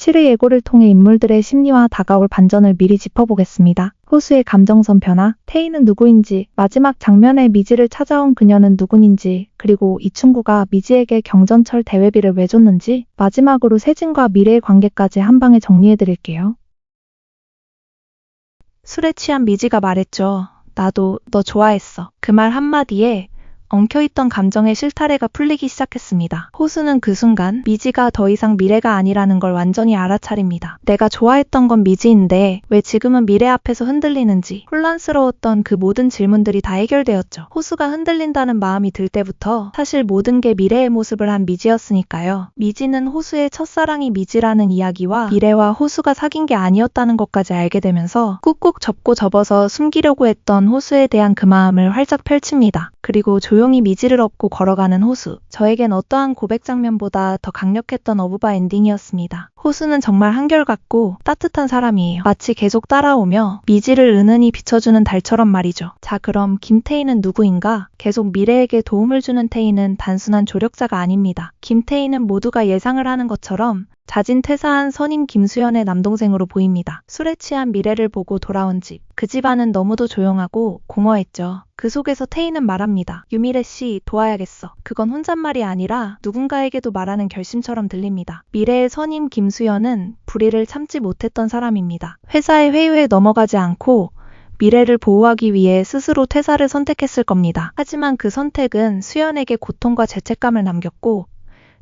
실의 예고를 통해 인물들의 심리와 다가올 반전을 미리 짚어보겠습니다. 호수의 감정선 변화, 태희는 누구인지, 마지막 장면에 미지를 찾아온 그녀는 누구인지, 그리고 이충구가 미지에게 경전철 대회비를 왜 줬는지, 마지막으로 세진과 미래의 관계까지 한 방에 정리해드릴게요. 술에 취한 미지가 말했죠. 나도 너 좋아했어. 그 말 한마디에 엉켜있던 감정의 실타래가 풀리기 시작했습니다. 호수는 그 순간 미지가 더 이상 미래가 아니라는 걸 완전히 알아차립니다. 내가 좋아했던 건 미지인데 왜 지금은 미래 앞에서 흔들리는지 혼란스러웠던 그 모든 질문들이 다 해결되었죠. 호수가 흔들린다는 마음이 들 때부터 사실 모든 게 미래의 모습을 한 미지였으니까요. 미지는 호수의 첫사랑이 미지라는 이야기와 미래와 호수가 사귄 게 아니었다는 것까지 알게 되면서 꾹꾹 접고 접어서 숨기려고 했던 호수에 대한 그 마음을 활짝 펼칩니다. 그리고 조용히 미지를 업고 걸어가는 호수. 저에겐 어떠한 고백 장면보다 더 강력했던 어부바 엔딩이었습니다. 호수는 정말 한결같고 따뜻한 사람이에요. 마치 계속 따라오며 미지를 은은히 비춰주는 달처럼 말이죠. 자, 그럼 김태희는 누구인가? 계속 미래에게 도움을 주는 태희는 단순한 조력자가 아닙니다. 김태희는 모두가 예상을 하는 것처럼 자진 퇴사한 선임 김수현의 남동생으로 보입니다. 술에 취한 미래를 보고 돌아온 집. 그 집안은 너무도 조용하고 공허했죠. 그 속에서 태희는 말합니다. 유미래 씨, 도와야겠어. 그건 혼잣말이 아니라 누군가에게도 말하는 결심처럼 들립니다. 미래의 선임 김수현은 불의를 참지 못했던 사람입니다. 회사의 회유에 넘어가지 않고 미래를 보호하기 위해 스스로 퇴사를 선택했을 겁니다. 하지만 그 선택은 수연에게 고통과 죄책감을 남겼고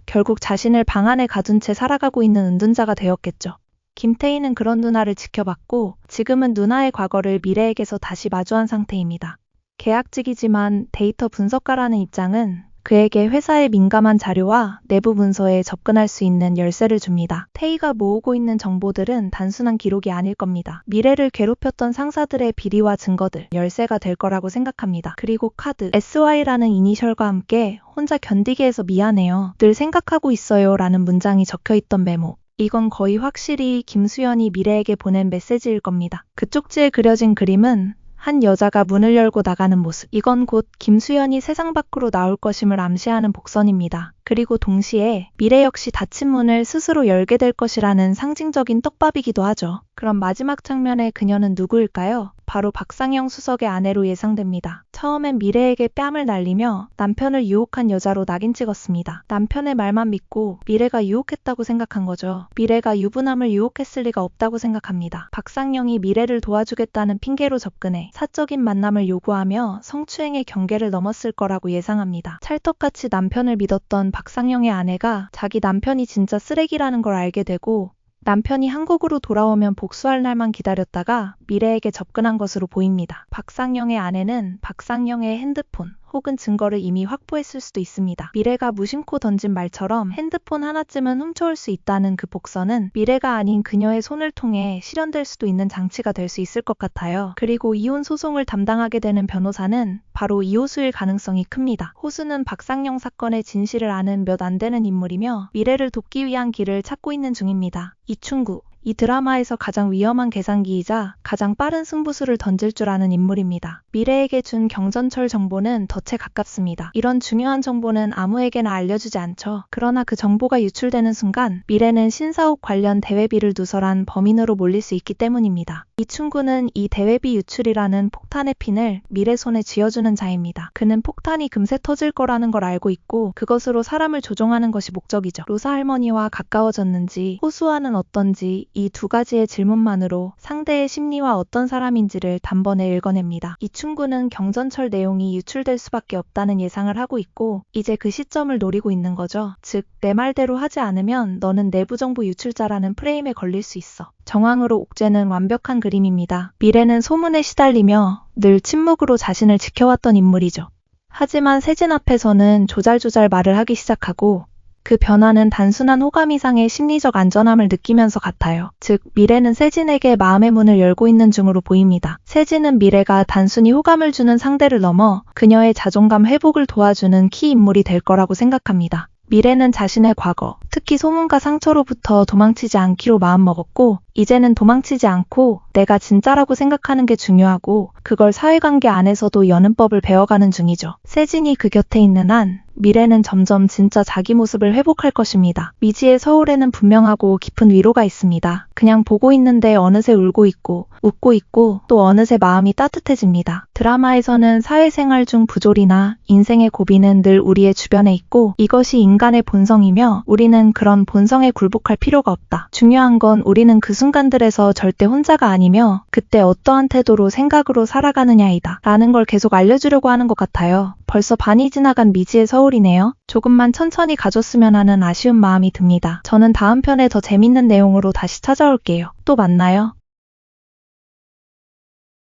결국 자신을 방 안에 가둔 채 살아가고 있는 은둔자가 되었겠죠. 김태희는 그런 누나를 지켜봤고 지금은 누나의 과거를 미래에게서 다시 마주한 상태입니다. 계약직이지만 데이터 분석가라는 입장은 그에게 회사의 민감한 자료와 내부 문서에 접근할 수 있는 열쇠를 줍니다. 태희가 모으고 있는 정보들은 단순한 기록이 아닐 겁니다. 미래를 괴롭혔던 상사들의 비리와 증거들, 열쇠가 될 거라고 생각합니다. 그리고 카드, SY라는 이니셜과 함께 혼자 견디게 해서 미안해요. 늘 생각하고 있어요 라는 문장이 적혀있던 메모. 이건 거의 확실히 김수현이 미래에게 보낸 메시지일 겁니다. 그 쪽지에 그려진 그림은 한 여자가 문을 열고 나가는 모습. 이건 곧 김수현이 세상 밖으로 나올 것임을 암시하는 복선입니다. 그리고 동시에 미래 역시 닫힌 문을 스스로 열게 될 것이라는 상징적인 떡밥이기도 하죠. 그럼 마지막 장면의 그녀는 누구일까요? 바로 박상영 수석의 아내로 예상됩니다. 처음엔 미래에게 뺨을 날리며 남편을 유혹한 여자로 낙인 찍었습니다. 남편의 말만 믿고 미래가 유혹했다고 생각한 거죠. 미래가 유부남을 유혹했을 리가 없다고 생각합니다. 박상영이 미래를 도와주겠다는 핑계로 접근해 사적인 만남을 요구하며 성추행의 경계를 넘었을 거라고 예상합니다. 찰떡같이 남편을 믿었던 박상영의 아내가 자기 남편이 진짜 쓰레기라는 걸 알게 되고 남편이 한국으로 돌아오면 복수할 날만 기다렸다가 미래에게 접근한 것으로 보입니다. 박상영의 아내는 박상영의 핸드폰 혹은 증거를 이미 확보했을 수도 있습니다. 미래가 무심코 던진 말처럼 핸드폰 하나쯤은 훔쳐올 수 있다는 그 복선은 미래가 아닌 그녀의 손을 통해 실현될 수도 있는 장치가 될 수 있을 것 같아요. 그리고 이혼 소송을 담당하게 되는 변호사는 바로 이호수일 가능성이 큽니다. 호수는 박상영 사건의 진실을 아는 몇 안 되는 인물이며 미래를 돕기 위한 길을 찾고 있는 중입니다. 이충구. 이 드라마에서 가장 위험한 계산기이자 가장 빠른 승부수를 던질 줄 아는 인물입니다. 미래에게 준 경전철 정보는 덫에 가깝습니다. 이런 중요한 정보는 아무에게나 알려주지 않죠. 그러나 그 정보가 유출되는 순간 미래는 신사옥 관련 대회비를 누설한 범인으로 몰릴 수 있기 때문입니다. 이충구는 이 대회비 유출이라는 폭탄의 핀을 미래 손에 쥐어주는 자입니다. 그는 폭탄이 금세 터질 거라는 걸 알고 있고 그것으로 사람을 조종하는 것이 목적이죠. 로사 할머니와 가까워졌는지 호수와는 어떤지 이 두 가지의 질문만으로 상대의 심리와 어떤 사람인지를 단번에 읽어냅니다. 이충구는 경전철 내용이 유출될 수밖에 없다는 예상을 하고 있고 이제 그 시점을 노리고 있는 거죠. 즉, 내 말대로 하지 않으면 너는 내부정보 유출자라는 프레임에 걸릴 수 있어. 정황으로 옥죄는 완벽한 그림입니다. 미래는 소문에 시달리며 늘 침묵으로 자신을 지켜왔던 인물이죠. 하지만 세진 앞에서는 조잘조잘 말을 하기 시작하고 그 변화는 단순한 호감 이상의 심리적 안전함을 느끼면서 같아요. 즉, 미래는 세진에게 마음의 문을 열고 있는 중으로 보입니다. 세진은 미래가 단순히 호감을 주는 상대를 넘어 그녀의 자존감 회복을 도와주는 키 인물이 될 거라고 생각합니다. 미래는 자신의 과거, 특히 소문과 상처로부터 도망치지 않기로 마음먹었고 이제는 도망치지 않고 내가 진짜라고 생각하는 게 중요하고 그걸 사회관계 안에서도 여는 법을 배워가는 중이죠. 세진이 그 곁에 있는 한 미래는 점점 진짜 자기 모습을 회복할 것입니다. 미지의 서울에는 분명하고 깊은 위로가 있습니다. 그냥 보고 있는데 어느새 울고 있고 웃고 있고 또 어느새 마음이 따뜻해집니다. 드라마에서는 사회생활 중 부조리나 인생의 고비는 늘 우리의 주변에 있고 이것이 인간의 본성이며 우리는 그런 본성에 굴복할 필요가 없다. 중요한 건 우리는 그 순간들에서 절대 혼자가 아니며 그때 어떠한 태도로 생각으로 살아가느냐이다. 라는 걸 계속 알려주려고 하는 것 같아요. 벌써 반이 지나간 미지의 서울이네요. 조금만 천천히 가줬으면 하는 아쉬운 마음이 듭니다. 저는 다음 편에 더 재밌는 내용으로 다시 찾아올게요. 또 만나요.